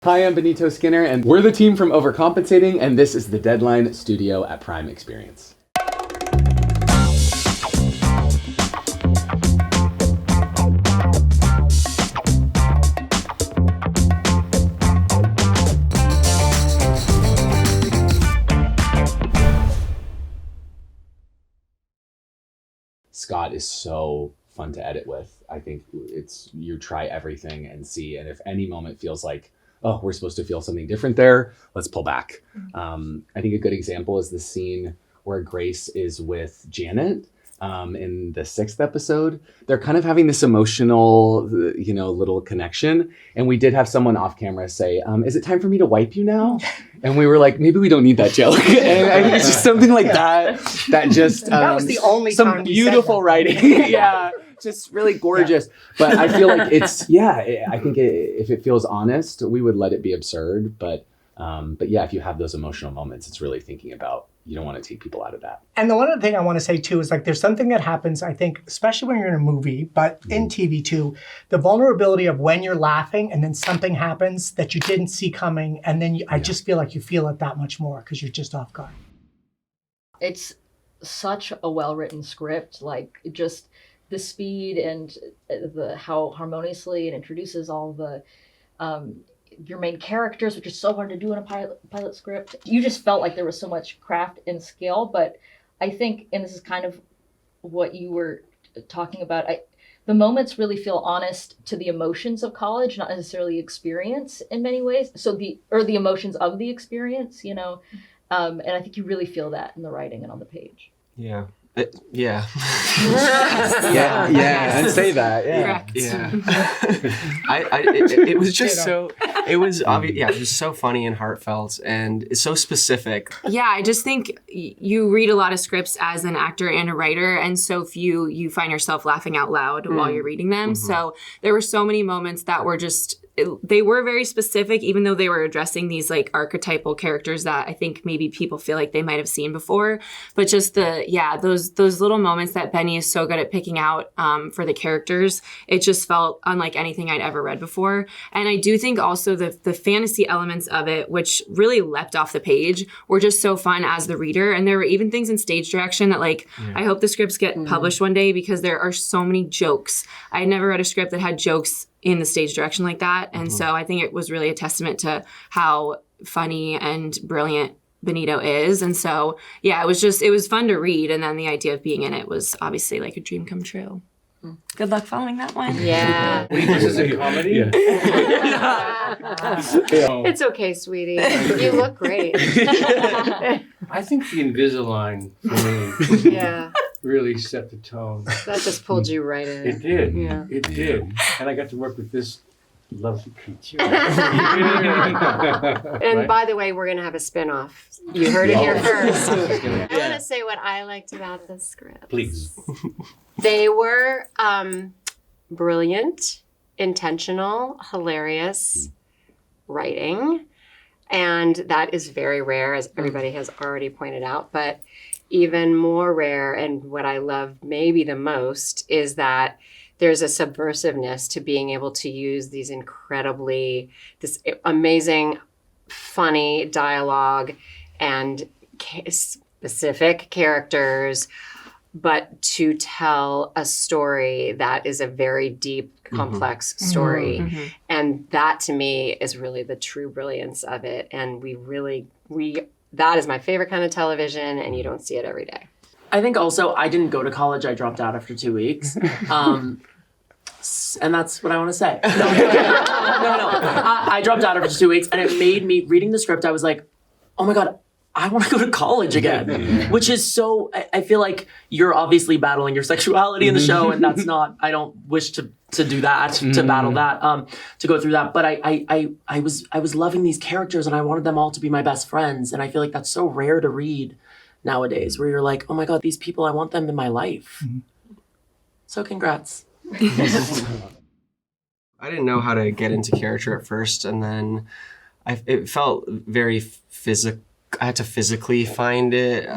Hi, I'm Benito Skinner, and we're the team from Overcompensating, and this is the Deadline Studio at Prime Experience. Scott is so fun to edit with. I think you try everything and see, and if any moment feels like, oh, we're supposed to feel something different there, let's pull back. I think a good example is the scene where Grace is with Janet in the 6th episode. They're kind of having this emotional, little connection. And we did have someone off camera say, is it time for me to wipe you now? And we were like, maybe we don't need that joke. And I think it's just something like that just... that was the only some time beautiful writing. Yeah. Just really gorgeous. Yeah. But I feel like I think if it feels honest, we would let it be absurd. But yeah, if you have those emotional moments, it's really thinking about, you don't want to take people out of that. And the one other thing I want to say too is like there's something that happens, I think, especially when you're in a movie, but in TV too, the vulnerability of when you're laughing and then something happens that you didn't see coming. And then I just feel like you feel it that much more because you're just off guard. It's such a well-written script, like just the speed and how harmoniously it introduces all the your main characters, which is so hard to do in a pilot script. You just felt like there was so much craft and skill, but I think, and this is kind of what you were talking about, the moments really feel honest to the emotions of college, not necessarily experience in many ways. So the emotions of the experience, and I think you really feel that in the writing and on the page. Yeah. Yeah, and say that. Yeah. It was just it was obvious. Yeah, it was so funny and heartfelt, and it's so specific. Yeah, I just think you read a lot of scripts as an actor and a writer, and so few you find yourself laughing out loud while you're reading them. Mm-hmm. So there were so many moments that were they were very specific, even though they were addressing these like archetypal characters that I think maybe people feel like they might have seen before. But just those little moments that Benny is so good at picking out for the characters, it just felt unlike anything I'd ever read before. And I do think also the fantasy elements of it, which really leapt off the page, were just so fun as the reader. And there were even things in stage direction that I hope the scripts get published one day because there are so many jokes. I had never read a script that had jokes in the stage direction like that. And so I think it was really a testament to how funny and brilliant Benito is. And so, yeah, it was fun to read. And then the idea of being in it was obviously like a dream come true. Good luck following that one. Yeah. Wait, this is a comedy? Yeah. It's okay, sweetie. You look great. I think the Invisalign for me really set the tone. That just pulled you right in. It did. Yeah. It did. And I got to work with this lovely creature. And by the way, we're going to have a spinoff. You heard it here first. I Yeah. want to say what I liked about the script. Please. They were brilliant, intentional, hilarious writing. And that is very rare, as everybody has already pointed out. But even more rare, and what I love maybe the most, is that there's a subversiveness to being able to use this amazing, funny dialogue and specific characters, but to tell a story that is a very deep, complex story. Mm-hmm. And that to me is really the true brilliance of it. And that is my favorite kind of television, and you don't see it every day. I think also I didn't go to college. I dropped out after 2 weeks. And that's what I want to say. No. I dropped out after 2 weeks, and it made me, reading the script, I was like, oh my God, I want to go to college again. Which is so, I feel like you're obviously battling your sexuality in the show, and that's not, I don't wish to do that, to battle that, to go through that. But I was loving these characters, and I wanted them all to be my best friends. And I feel like that's so rare to read nowadays, where you're like, oh my God, these people, I want them in my life. So congrats. I didn't know how to get into character at first, and then it felt very physical. I had to physically find it.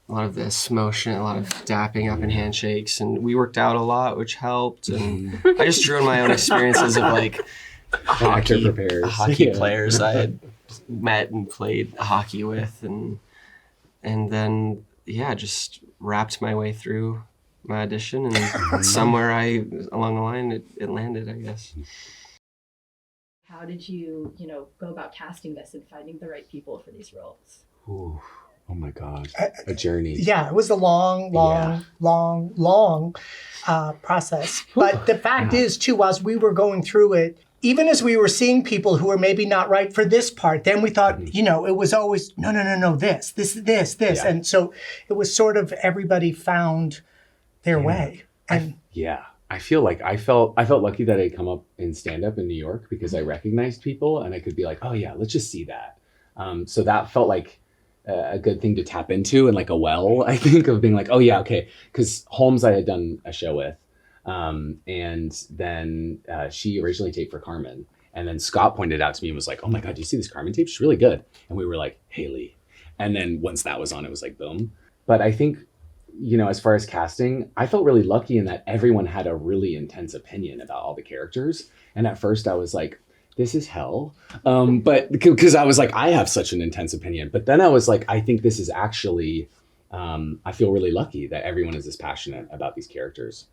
of this motion, a lot of dapping up and handshakes, and we worked out a lot, which helped. And I just drew on my own experiences of like Actor prepares. hockey Yeah. players I had met and played hockey with, and then just wrapped my way through my audition, and somewhere along the line it landed, I guess. How did you, go about casting this and finding the right people for these roles? Ooh, oh my gosh, a journey. Yeah, it was a long process. But the fact is, too, as we were going through it, even as we were seeing people who were maybe not right for this part, then we thought, it was always, no, this. Yeah. And so it was sort of everybody found their way. And I feel like I felt lucky that I had come up in stand-up in New York because I recognized people and I could be like, oh yeah, let's just see that. So that felt like a good thing to tap into, and like a well, I think, of being like, oh yeah, okay. Because Holmes I had done a show with. And then she originally taped for Carmen. And then Scott pointed out to me and was like, oh my God, do you see this Carmen tape? She's really good. And we were like, Haley. And then once that was on, it was like, boom. But I think, as far as casting, I felt really lucky in that everyone had a really intense opinion about all the characters. And at first I was like, this is hell. But because I was like, I have such an intense opinion. But then I was like, I think this is actually, I feel really lucky that everyone is this passionate about these characters.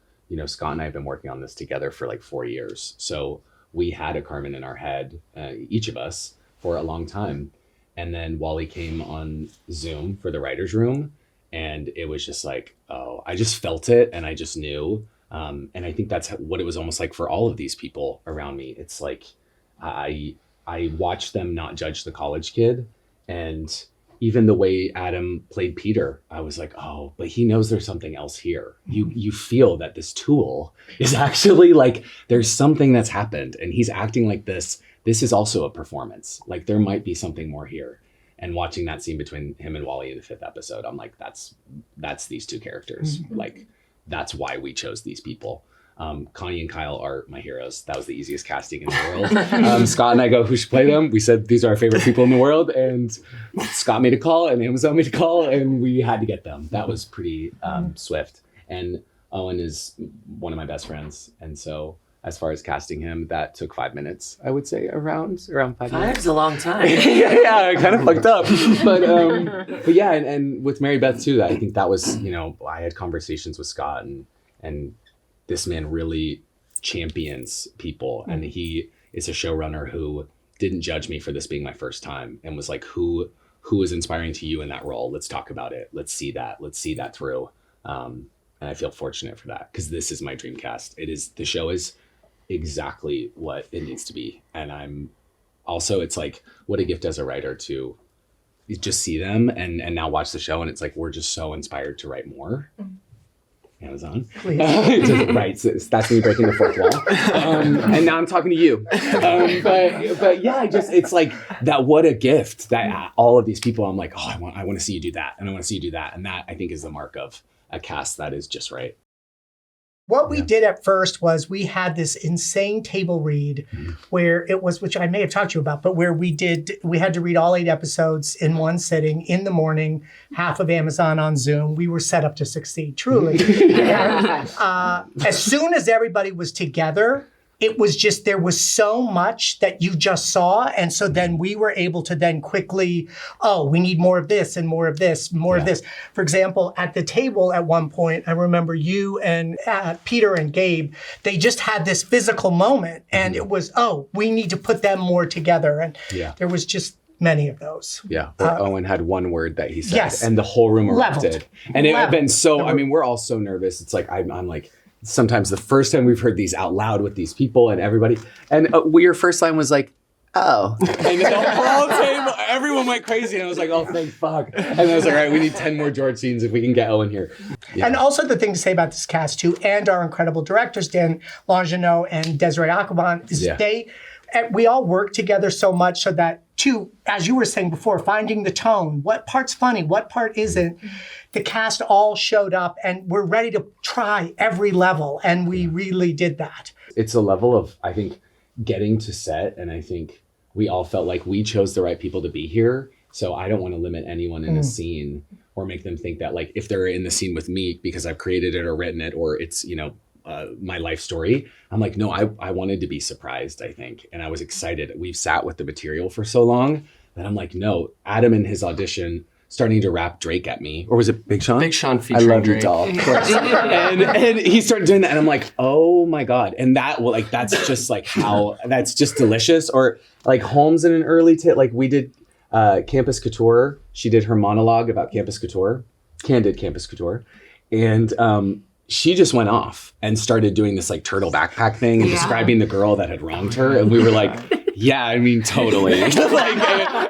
Scott and I have been working on this together for like 4 years. So we had a Carmen in our head, each of us, for a long time. And then Wally came on Zoom for the writer's room. And it was just like, oh, I just felt it and I just knew. And I think that's what it was almost like for all of these people around me. It's like, I watched them not judge the college kid. And even the way Adam played Peter, I was like, oh, but he knows there's something else here. You feel that this tool is actually like, there's something that's happened and he's acting like this. This is also a performance. Like there might be something more here. And watching that scene between him and Wally in the 5th episode, I'm like, that's these two characters. Like that's why we chose these people. Connie and Kyle are my heroes. That was the easiest casting in the world. Scott and I go, who should play them? We said, these are our favorite people in the world. And Scott made a call and Amazon made a call and we had to get them. That was pretty swift. And Owen is one of my best friends. And so as far as casting him, that took 5 minutes, I would say, around 5 minutes. 5's a long time. yeah, I kind of fucked up. But yeah, and with Mary Beth too, I think that was, I had conversations with Scott and this man really champions people. And he is a showrunner who didn't judge me for this being my first time and was like, who is inspiring to you in that role? Let's talk about it. Let's see that through. And I feel fortunate for that because this is my dream cast. The show is exactly what it needs to be. And I'm also, it's like, what a gift as a writer to just see them and now watch the show. And it's like, we're just so inspired to write more. Amazon. Right. So that's me breaking the fourth wall. And now I'm talking to you. But yeah, it's like that, what a gift that all of these people, I'm like, oh, I want to see you do that. And I want to see you do that. And that I think is the mark of a cast that is just right. What we did at first was we had this insane table read where it was, which I may have talked to you about, but where we had to read all 8 episodes in one sitting in the morning, half of Amazon on Zoom. We were set up to succeed, truly. As soon as everybody was together, it was just, there was so much that you just saw. And so then we were able to then quickly, we need more of this and more of this, more of this. For example, at the table at one point, I remember you and Peter and Gabe, they just had this physical moment and it was, we need to put them more together. And there was just many of those. Yeah, where Owen had one word that he said and the whole room erupted. And it had been so, we're all so nervous. It's like, I'm like, sometimes the first time we've heard these out loud with these people and everybody, and your first line was like, oh. And the whole table, everyone went crazy. And I was like, oh, thank fuck. And I was like, all right, we need 10 more George scenes if we can get Owen here. Yeah. And also the thing to say about this cast too, and our incredible directors, Dan Longineau and Desiree Akhavan, is we all work together so much so that, too, as you were saying before, finding the tone, what part's funny, what part isn't, the cast all showed up and we're ready to try every level. And we really did that. It's a level of, I think, getting to set. And I think we all felt like we chose the right people to be here. So I don't want to limit anyone in a scene or make them think that like if they're in the scene with me because I've created it or written it or it's, my life story, I'm like, no, I wanted to be surprised, I think. And I was excited. We've sat with the material for so long that I'm like, no, Adam in his audition starting to rap Drake at me, or was it Big Sean? Big Sean I featuring love Drake. you, doll. Of course. and he started doing that, and I'm like, oh my god! And that, well, like, that's just like how that's just delicious. Or like Holmes in an early like we did Campus Couture. She did her monologue about Campus Couture, candid Campus Couture, and she just went off and started doing this like turtle backpack thing and describing the girl that had wronged her, and we were like, yeah, I mean, totally. We're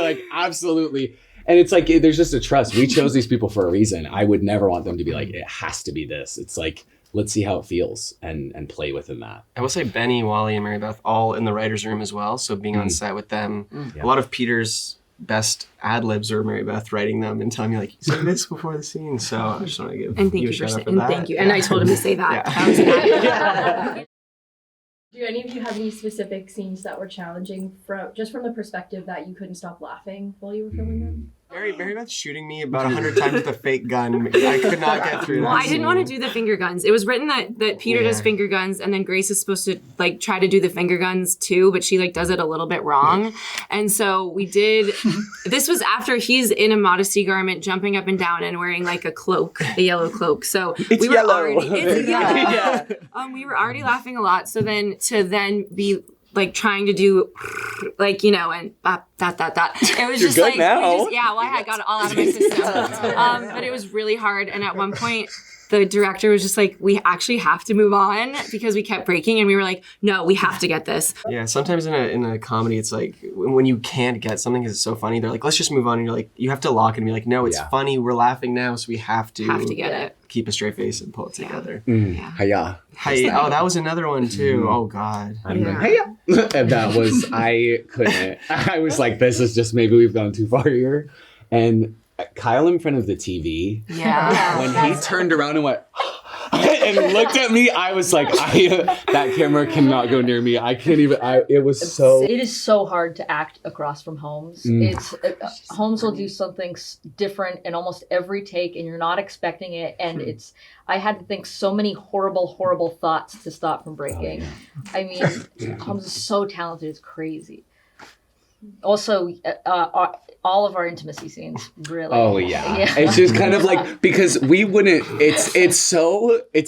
like, absolutely. And it's like, there's just a trust. We chose these people for a reason. I would never want them to be like, it has to be this. It's like, let's see how it feels and play within that. I will say Benny, Wally, and Mary Beth all in the writer's room as well. So being on set with them, a lot of Peter's best ad libs are Mary Beth writing them and telling me like, you said this before the scene. So I just want to give And thank you you a shout out for and that. thank you. And I told him to say that. Yeah. That was an Do any of you have any specific scenes that were challenging from the perspective that you couldn't stop laughing while you were filming them? Mary Beth shooting me about 100 times with a fake gun. I could not get through that. Well, I didn't scene. want to do the finger guns. It was written that Peter does finger guns, and then Grace is supposed to like try to do the finger guns too, but she like does it a little bit wrong. And so we did. This was after he's in a modesty garment, jumping up and down and wearing like a cloak, a yellow cloak. So It's we were yellow. already. It's yellow. Yeah. We were already laughing a lot. So then to be like trying to do like, and that. It was just good like, now. I had got it all out of my system. But it was really hard. And at one point, the director was just like, we actually have to move on because we kept breaking. And we were like, no, we have to get this. Yeah, sometimes in a comedy, it's like when you can't get something because it's so funny, they're like, let's just move on. And you're like, you have to lock it and be like, no, it's funny. We're laughing now. So we have to Get it. keep a straight face and pull it together. Hiya. Hey, oh, that was another one too. Oh God. I'm like, hiya. And that was, I couldn't. I was like, this is just, maybe we've gone too far here. And Kyle in front of the TV, Yeah. when he turned around and went, and looked at me, I was like, that camera cannot go near me. I can't even, it was so. It is so hard to act across from Holmes. It's Holmes will do something different in almost every take, and you're not expecting it. And I had to think so many horrible thoughts to stop from breaking. I mean, Holmes is so talented; it's crazy. Also, all of our intimacy scenes, really. Oh yeah. It's just kind of like, because we wouldn't, it's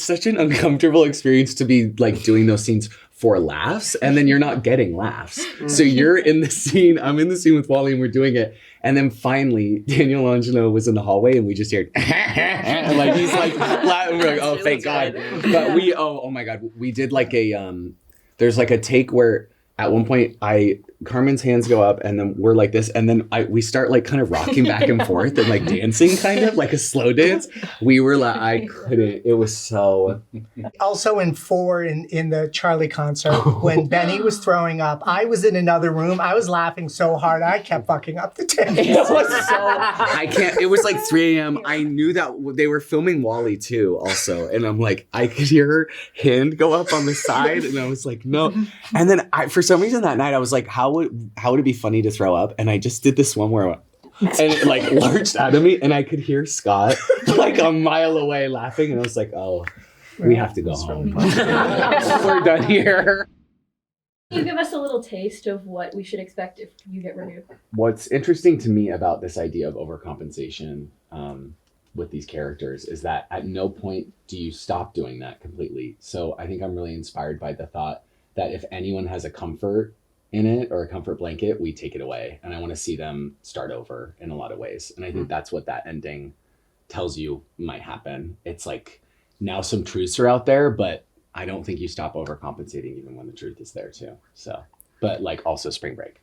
such an uncomfortable experience to be like doing those scenes for laughs, and then you're not getting laughs. So you're in the scene, I'm in the scene with Wally and we're doing it, and then finally Daniel Angelo was in the hallway and we just heard and like he's like laughing. We're like, oh thank God. But we oh my God, we did like there's like a take where at one point Carmen's hands go up and then we're like this, and then we start like kind of rocking back and forth and like dancing, kind of like a slow dance. We were like, I couldn't, it was so. Also in 4 in the Charlie concert, when Benny was throwing up, I was in another room. I was laughing so hard I kept fucking up the dance. It was so, I can't, it was like 3 a.m. I knew that they were filming Wally too also, and I'm like, I could hear her hand go up on the side and I was like, no. And then for some reason that night I was like, how would it be funny to throw up? And I just did this one where I went, and it like lurched out of me, and I could hear Scott like a mile away laughing, and I was like, oh, we have to go home. We're done here. Can you give us a little taste of what we should expect if you get renewed? What's interesting to me about this idea of overcompensation with these characters is that at no point do you stop doing that completely. So I think I'm really inspired by the thought that if anyone has a comfort in it or a comfort blanket, we take it away. And I want to see them start over in a lot of ways. And I think that's what that ending tells you might happen. It's like, now some truths are out there, but I don't think you stop overcompensating even when the truth is there too. So, but like also spring break.